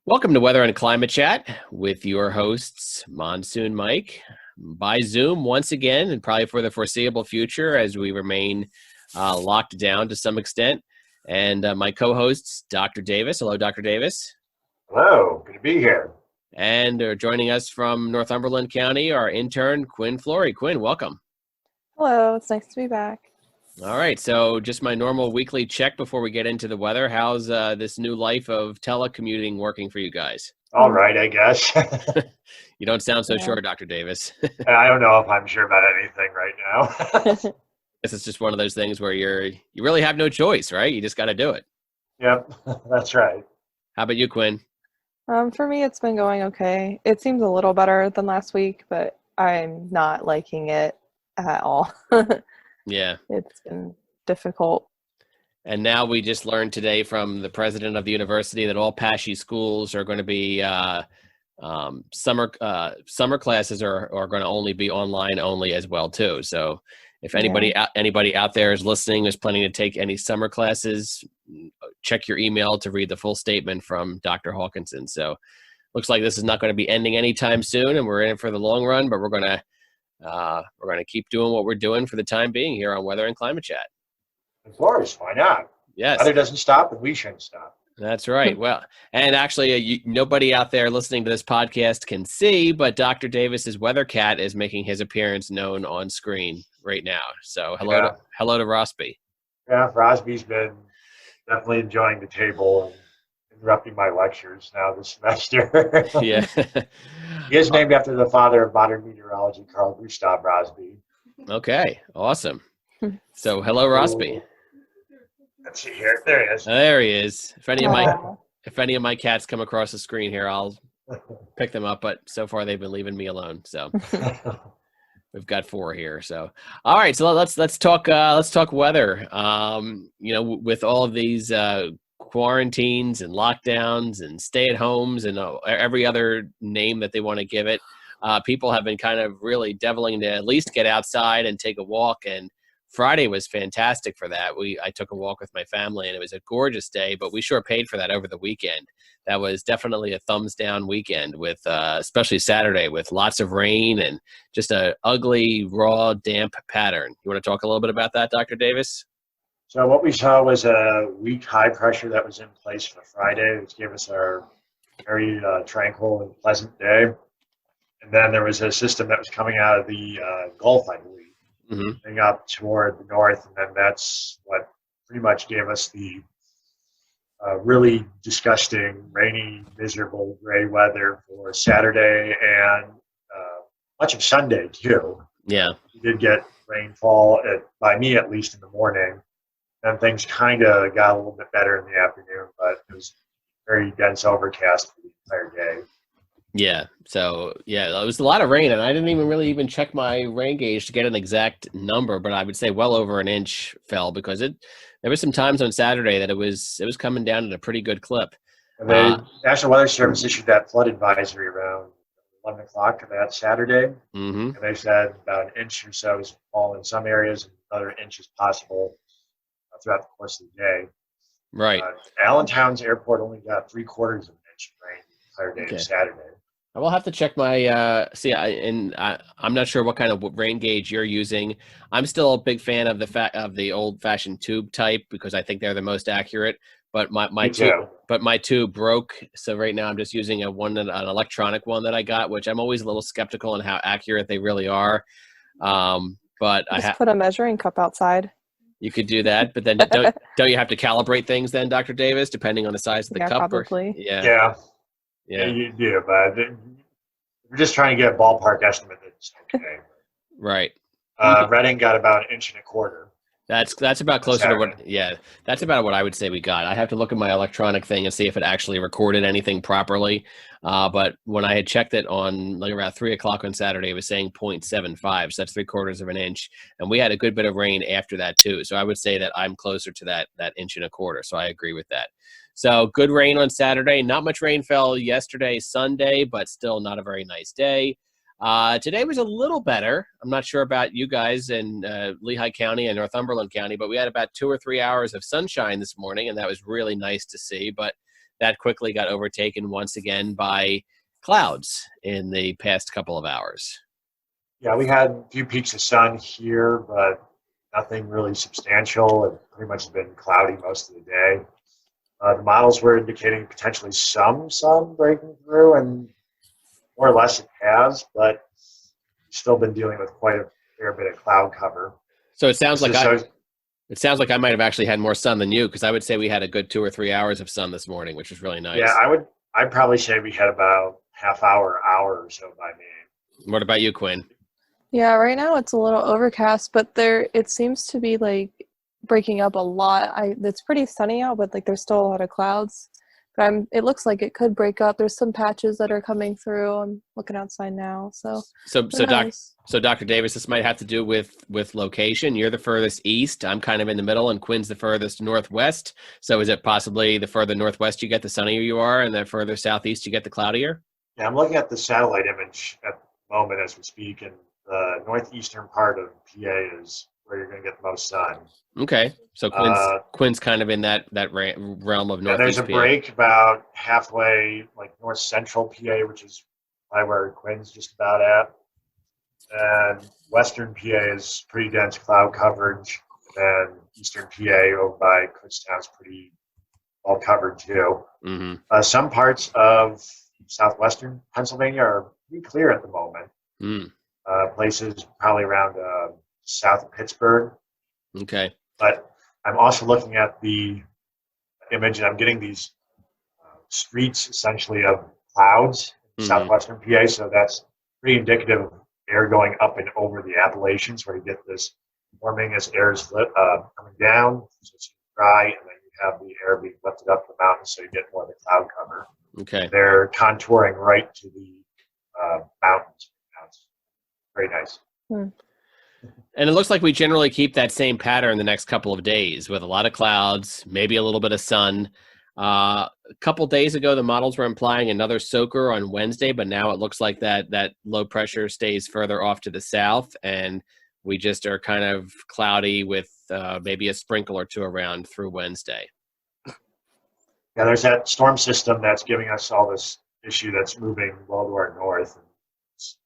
Welcome to Weather and Climate Chat with your hosts, Monsoon Mike, by Zoom once again, and probably for the foreseeable future as we remain locked down to some extent. And my co-hosts, Dr. Davis. Hello, Dr. Davis. Hello, good to be here. And joining us from Northumberland County, our intern, Quinn Flory. Quinn, welcome. Hello, it's nice to be back. All right, so just my normal weekly check before we get into the weather. How's this new life of telecommuting working for you guys? All right, I guess. You don't sound so sure, Dr. Davis. I don't know if I'm sure about anything right now. Guess it's just one of those things where you really have no choice, right? You just got to do it. Yep, that's right. How about you, Quinn? For me, it's been going okay. It seems a little better than last week, but I'm not liking it at all. Yeah. It's been difficult. And now we just learned today from the president of the university that all PASHE schools are going to be summer classes are going to only be online only as well too. So if anybody out there is listening, is planning to take any summer classes, check your email to read the full statement from Dr. Hawkinson. So looks like this is not going to be ending anytime soon, and we're in it for the long run. But we're going to keep doing what we're doing for the time being here on Weather and Climate Chat. Of course, why not? Yes. Weather doesn't stop, and we shouldn't stop. That's right. Well, and actually, nobody out there listening to this podcast can see, but Dr. Davis's weather cat is making his appearance known on screen right now. So hello to Rosby. Yeah, Rosby's been definitely enjoying the table and interrupting my lectures now this semester. Yeah. He is named after the father of modern meteorology, Carl Gustav Rosby. Okay, awesome. So hello, Rosby. Let's see here. There he is. There he is. If any of my cats come across the screen here, I'll pick them up. But so far, they've been leaving me alone. So we've got 4 here. So all right. So let's talk weather. With all of these quarantines and lockdowns and stay-at-homes and every other name that they want to give it, people have been kind of really deviling to at least get outside and take a walk. And Friday was fantastic for that. I took a walk with my family, and it was a gorgeous day, but we sure paid for that over the weekend. That was definitely a thumbs down weekend, with especially Saturday, with lots of rain and just a ugly, raw, damp pattern. You want to talk a little bit about that, Dr. Davis? So what we saw was a weak high pressure that was in place for Friday, which gave us our very tranquil and pleasant day. And then there was a system that was coming out of the Gulf, I believe, up toward the north, and then that's what pretty much gave us the really disgusting, rainy, miserable, gray weather for Saturday and much of Sunday too. Yeah, we did get rainfall by me at least in the morning. Then things kind of got a little bit better in the afternoon, but it was very dense overcast for the entire day. Yeah. So it was a lot of rain, and I didn't even check my rain gauge to get an exact number, but I would say well over an inch fell, because there was some times on Saturday that it was coming down at a pretty good clip. And the National Weather Service issued that flood advisory around 11 o'clock that Saturday, and they said about an inch or so is fall in some areas, and another inch is possible throughout the course of the day. Right. Allentown's airport only got 3/4 of an inch of rain the entire day of Saturday. I will have to check my I'm not sure what kind of rain gauge you're using. I'm still a big fan of the old-fashioned tube type, because I think they're the most accurate. But my tube broke, so right now I'm just using an electronic one that I got, which I'm always a little skeptical on how accurate they really are. But just put a measuring cup outside. You could do that, but then don't you have to calibrate things then, Dr. Davis, depending on the size of the cup? Probably. Yeah, you do, but we're just trying to get a ballpark estimate that's okay. Right. Reading got about 1.25 inches. That's about closer to that's about what I would say we got. I have to look at my electronic thing and see if it actually recorded anything properly. But when I had checked it on like around 3 o'clock on Saturday, it was saying 0.75. So that's 3/4 of an inch. And we had a good bit of rain after that too. So I would say that I'm closer to that 1.25 inches. So I agree with that. So good rain on Saturday. Not much rain fell yesterday, Sunday, but still not a very nice day. Today was a little better. I'm not sure about you guys in Lehigh County and Northumberland County, but we had about 2 or 3 hours of sunshine this morning, and that was really nice to see. But that quickly got overtaken once again by clouds in the past couple of hours. Yeah, we had a few peaks of sun here, but nothing really substantial. It pretty much has been cloudy most of the day. The models were indicating potentially some sun breaking through, and more or less it has, but we've still been dealing with quite a fair bit of cloud cover. So it sounds like I might have actually had more sun than you, because I would say we had a good 2 or 3 hours of sun this morning, which was really nice. Yeah, I'd probably say we had about hour or so by me. What about you, Quinn? Yeah, right now it's a little overcast, but it seems to be like breaking up a lot. It's pretty sunny out, but like there's still a lot of clouds. But it looks like it could break up. There's some patches that are coming through. I'm looking outside now, so Dr. Davis, this might have to do with location. You're the furthest east. I'm kind of in the middle, and Quinn's the furthest northwest. So is it possibly the further northwest you get, the sunnier you are, and the further southeast you get, the cloudier? Yeah, I'm looking at the satellite image at the moment as we speak, and the northeastern part of PA is where you're going to get the most sun. Okay, so Quinn's kind of in that realm of northeast. And there's a break about halfway, like north central PA, which is probably where Quinn's just about at. And western PA is pretty dense cloud coverage, and eastern PA over by Kutztown is pretty well covered too. Mm-hmm. Some parts of southwestern Pennsylvania are pretty clear at the moment. Mm. Places probably around south of Pittsburgh. Okay. But I'm also looking at the image, and I'm getting these streets essentially of clouds in southwestern PA, so that's pretty indicative of air going up and over the Appalachians, where you get this warming as air is coming down, so it's dry, and then you have the air being lifted up the mountains, so you get more of the cloud cover. Okay. They're contouring right to the mountains. It's very nice. And it looks like we generally keep that same pattern the next couple of days, with a lot of clouds, maybe a little bit of sun. A couple days ago, the models were implying another soaker on Wednesday, but now it looks like that low pressure stays further off to the south, and we just are kind of cloudy with maybe a sprinkle or two around through Wednesday. Yeah, there's that storm system that's giving us all this issue that's moving well to our north. And it's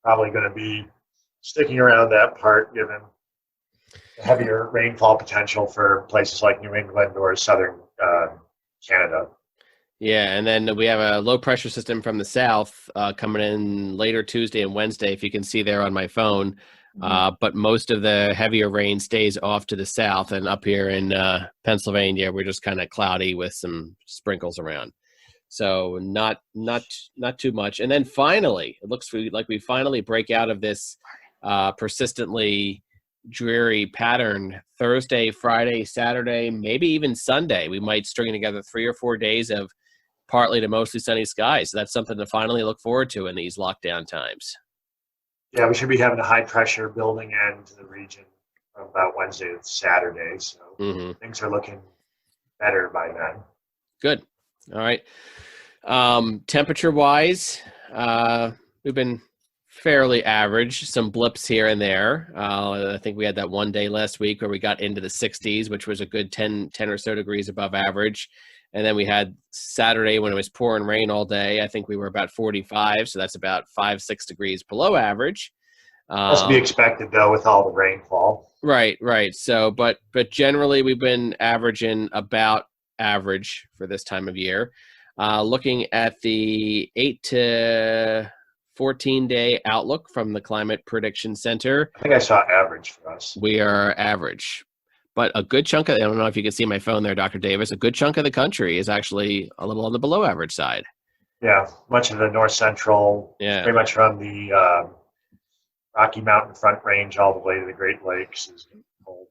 probably going to be sticking around that part, given the heavier rainfall potential for places like New England or southern Canada. Yeah, and then we have a low pressure system from the south coming in later Tuesday and Wednesday, if you can see there on my phone. But most of the heavier rain stays off to the south, and up here in Pennsylvania, we're just kind of cloudy with some sprinkles around. So not too much. And then finally, it looks like we finally break out of this persistently dreary pattern. Thursday, Friday, Saturday, maybe even Sunday, we might string together 3 or 4 days of partly to mostly sunny skies. So that's something to finally look forward to in these lockdown times. Yeah, we should be having a high pressure building into the region from about Wednesday to Saturday. So things are looking better by then. Good. All right. Temperature wise, we've been fairly average, some blips here and there. I think we had that one day last week where we got into the 60s, which was a good 10 or so degrees above average. And then we had Saturday when it was pouring rain all day. I think we were about 45, so that's about 5-6 degrees below average. That's to be expected, though, with all the rainfall. Right. So, but generally we've been averaging about average for this time of year. Looking at the 8 to 14-day outlook from the Climate Prediction Center. I think I saw average for us. We are average. But a good chunk of, I don't know if you can see my phone there, Dr. Davis, a good chunk of the country is actually a little on the below average side. Yeah, much of the north central, pretty much from the Rocky Mountain Front Range all the way to the Great Lakes is cold,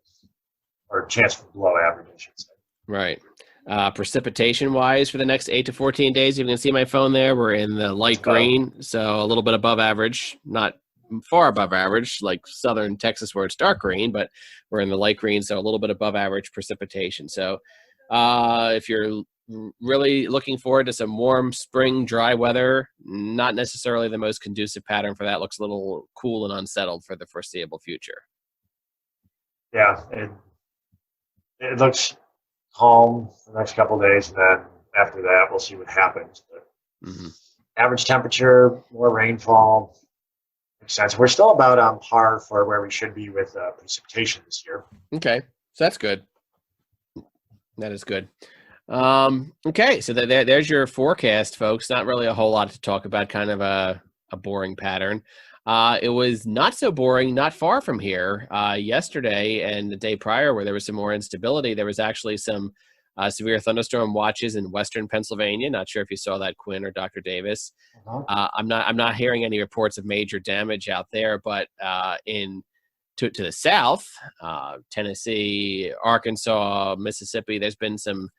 or chance for below average, I should say. Right. Precipitation-wise for the next 8 to 14 days, you can see my phone there, we're in the light green, so a little bit above average, not far above average, like southern Texas where it's dark green, but we're in the light green, so a little bit above average precipitation. So if you're really looking forward to some warm spring dry weather, not necessarily the most conducive pattern for that. Looks a little cool and unsettled for the foreseeable future. Yeah, it looks calm the next couple of days, and then after that, we'll see what happens. But Mm-hmm. average temperature, more rainfall, makes sense. We're still about on par for where we should be with precipitation this year. Okay, so that's good. That is good. Okay, so there's your forecast, folks. Not really a whole lot to talk about, kind of a boring pattern. It was not so boring, not far from here. Yesterday and the day prior, where there was some more instability, there was actually some severe thunderstorm watches in western Pennsylvania. Not sure if you saw that, Quinn or Dr. Davis. I'm not hearing any reports of major damage out there, but to the south, Tennessee, Arkansas, Mississippi, there's been some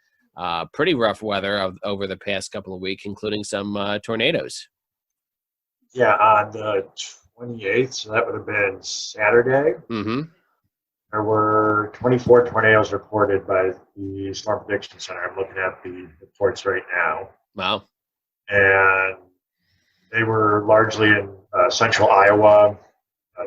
pretty rough weather over the past couple of weeks, including some tornadoes. Yeah, on the 28th, so that would have been Saturday. Mm-hmm. There were 24 tornadoes reported by the Storm Prediction Center. I'm looking at the reports right now. Wow. And they were largely in central Iowa,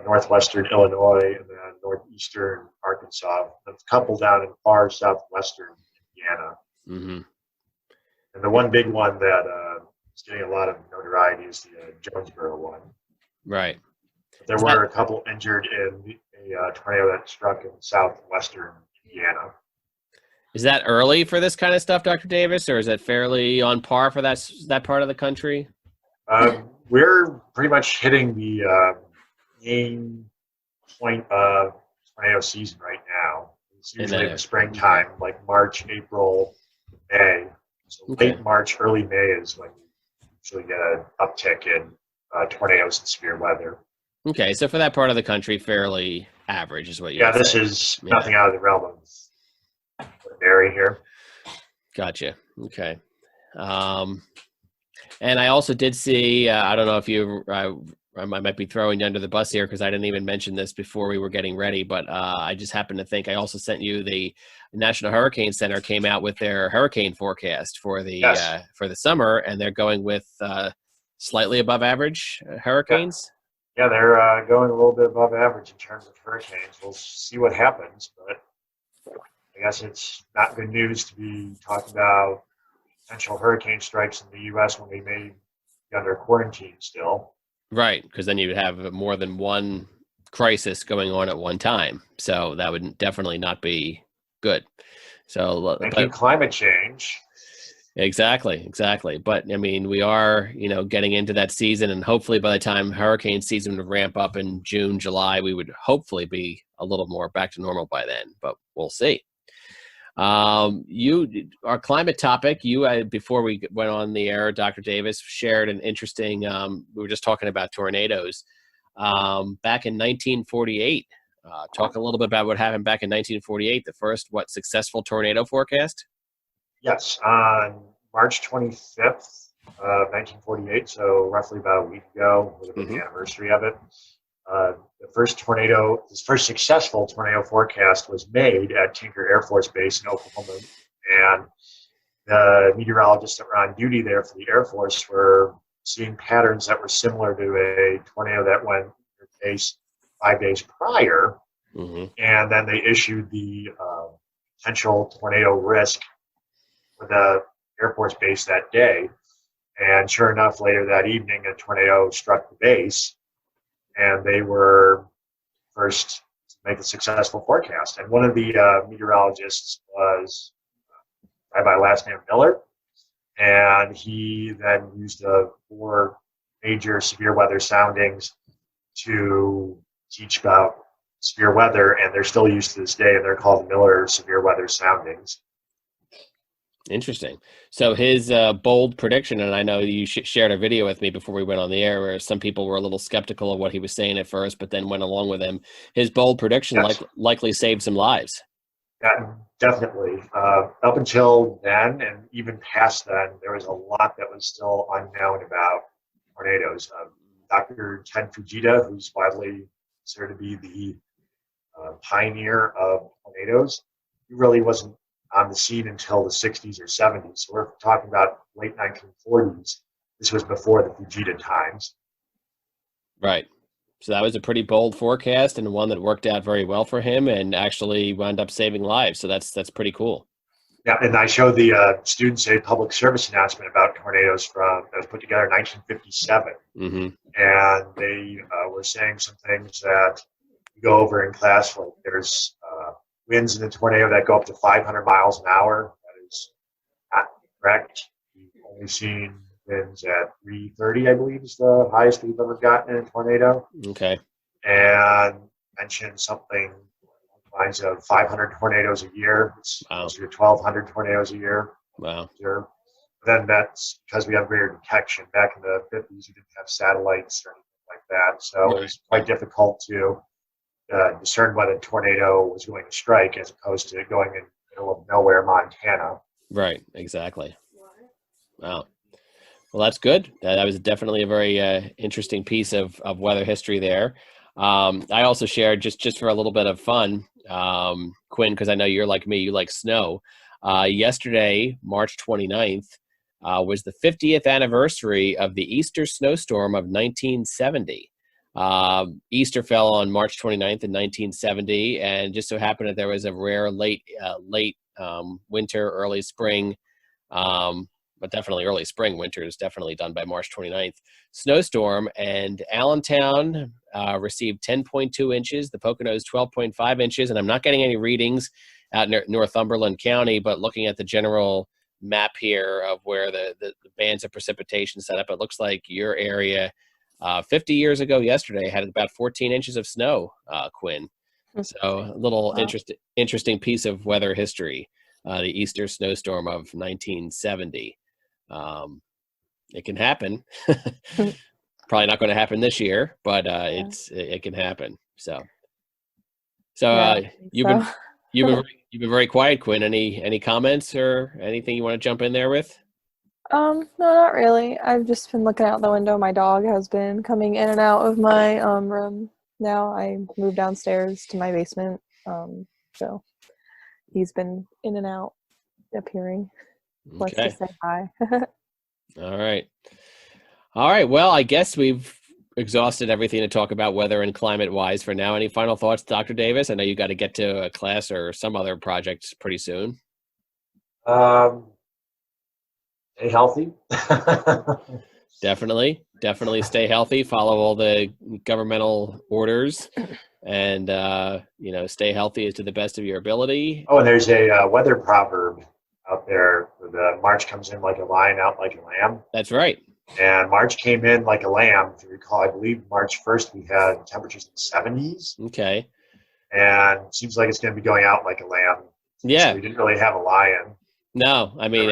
northwestern Illinois, and then northeastern Arkansas. A couple down in far southwestern Indiana. Mm-hmm. And the one big one that is getting a lot of notoriety is the Jonesboro one. Right. There were a couple injured in a tornado that struck in southwestern Indiana. Is that early for this kind of stuff, Dr. Davis, or is it fairly on par for that part of the country? We're pretty much hitting the main point of tornado season right now. It's usually in the springtime, like March, April, May. So late March, early May is when you usually get an uptick in tornadoes and severe weather. Okay, so for that part of the country, fairly average is what you're saying. This is nothing out of the realm of ordinary here. Gotcha. Okay. And I also did see, I don't know if I might be throwing you under the bus here because I didn't even mention this before we were getting ready, but I just happened to think I also sent you the National Hurricane Center came out with their hurricane forecast for the summer, and they're going with slightly above average hurricanes. Yeah, they're going a little bit above average in terms of hurricanes. We'll see what happens, but I guess it's not good news to be talking about potential hurricane strikes in the U.S. when we may be under quarantine still. Right, because then you would have more than one crisis going on at one time. So that would definitely not be good. So climate change. Exactly. But I mean, we are, getting into that season, and hopefully by the time hurricane season would ramp up in June, July, we would hopefully be a little more back to normal by then, but we'll see. Our climate topic, before we went on the air, Dr. Davis shared an interesting, we were just talking about tornadoes, back in 1948. Talk a little bit about what happened back in 1948, the first, successful tornado forecast? Yes, on March 25th of 1948, so roughly about a week ago, would have been the anniversary of it. The first successful tornado forecast was made at Tinker Air Force Base in Oklahoma, and the meteorologists that were on duty there for the Air Force were seeing patterns that were similar to a tornado that went near base 5 days prior, and then they issued the potential tornado risk for the Air Force Base that day, and sure enough, later that evening, a tornado struck the base, and they were first to make a successful forecast. And one of the meteorologists was a guy by last name Miller, and he then used 4 major severe weather soundings to teach about severe weather, and they're still used to this day, and they're called Miller severe weather soundings. Interesting. So his bold prediction, and I know you shared a video with me before we went on the air where some people were a little skeptical of what he was saying at first, but then went along with him. His bold prediction likely saved some lives. Yeah, definitely. Up until then, and even past then, there was a lot that was still unknown about tornadoes. Dr. Ted Fujita, who's widely considered to be the pioneer of tornadoes, he really wasn't on the scene until the 60s or 70s. So we're talking about late 1940s. This was before the Fujita times. Right. So that was a pretty bold forecast, and one that worked out very well for him and actually wound up saving lives. So that's pretty cool. Yeah, and I showed the students a public service announcement about tornadoes that was put together in 1957. Mm-hmm. And they were saying some things that we go over in class, like there's winds in a tornado that go up to 500 miles an hour. That is not correct. We've only seen winds at 330, I believe, is the highest we've ever gotten in a tornado. Okay. And mentioned something along the lines of 500 tornadoes a year. It's closer to 1,200 tornadoes a year. Wow. Then that's because we have greater detection. Back in the 50s, you didn't have satellites or anything like that. So it was quite difficult to discern whether a tornado was going to strike as opposed to going in the middle of nowhere, Montana. Right, exactly. Wow. Well, that's good. That was definitely a very interesting piece of weather history there. I also shared, just for a little bit of fun, Quinn, because I know you're like me, you like snow. Yesterday, March 29th, was the 50th anniversary of the Easter snowstorm of 1970. Easter fell on March 29th in 1970, and just so happened that there was a rare late winter, early spring, but definitely early spring. Winter is definitely done by March 29th. Snowstorm, and Allentown received 10.2 inches, the Poconos 12.5 inches, and I'm not getting any readings out in Northumberland County, but looking at the general map here of where the bands of precipitation set up, it looks like your area 50 years ago yesterday had about 14 inches of snow, Quinn. So a little interesting piece of weather history, the Easter snowstorm of 1970. It can happen. Probably not going to happen this year, but it can happen. So you've been very quiet, Quinn. Any comments or anything you want to jump in there with? No, not really. I've just been looking out the window. My dog has been coming in and out of my room. Now I moved downstairs to my basement, so he's been in and out, appearing. Wants to say hi. All right. Well, I guess we've exhausted everything to talk about weather and climate wise for now. Any final thoughts, Dr. Davis? I know you got to get to a class or some other project pretty soon. Stay healthy. Definitely stay healthy. Follow all the governmental orders, and stay healthy to the best of your ability. Oh, and there's a weather proverb out there: the March comes in like a lion, out like a lamb. That's right. And March came in like a lamb. If you recall, I believe March 1st we had temperatures in the 70s. Okay. And it seems like it's going to be going out like a lamb. Yeah. So we didn't really have a lion. No, I mean,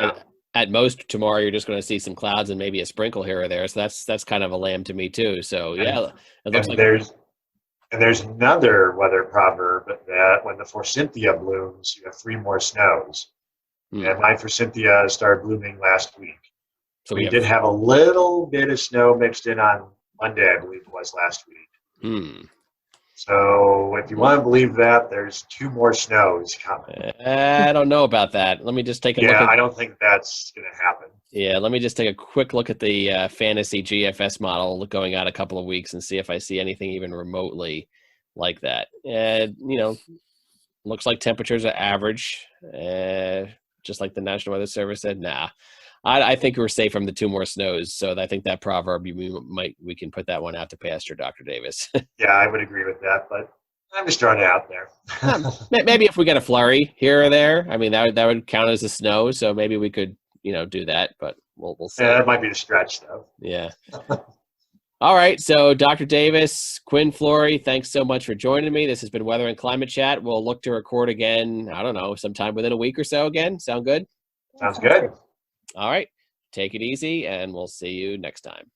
at most tomorrow you're just going to see some clouds and maybe a sprinkle here or there. So that's kind of a lamb to me too. So yeah, it looks like there's another weather proverb that when the forsythia blooms, you have 3 more snows. And my forsythia started blooming last week. So we did have a little bit of snow mixed in on Monday, I believe it was last week. So if you want to believe that, there's 2 more snows coming. I don't know about that. Let me just take a look. Yeah, I don't think that's going to happen. Yeah, let me just take a quick look at the fantasy GFS model going out a couple of weeks and see if I see anything even remotely like that. Looks like temperatures are average, just like the National Weather Service said. Nah. I think we're safe from the 2 more snows, so I think that proverb we can put that one out to pasture, Dr. Davis. Yeah, I would agree with that, but I'm just throwing it out there. Maybe if we get a flurry here or there, I mean that would count as a snow, so maybe we could do that, but we'll see. Yeah, that might be the stretch though. Yeah. All right, so Dr. Davis, Quinn Flory, thanks so much for joining me. This has been Weather and Climate Chat. We'll look to record again, I don't know, sometime within a week or so again. Sound good? Sounds good. All right. Take it easy, and we'll see you next time.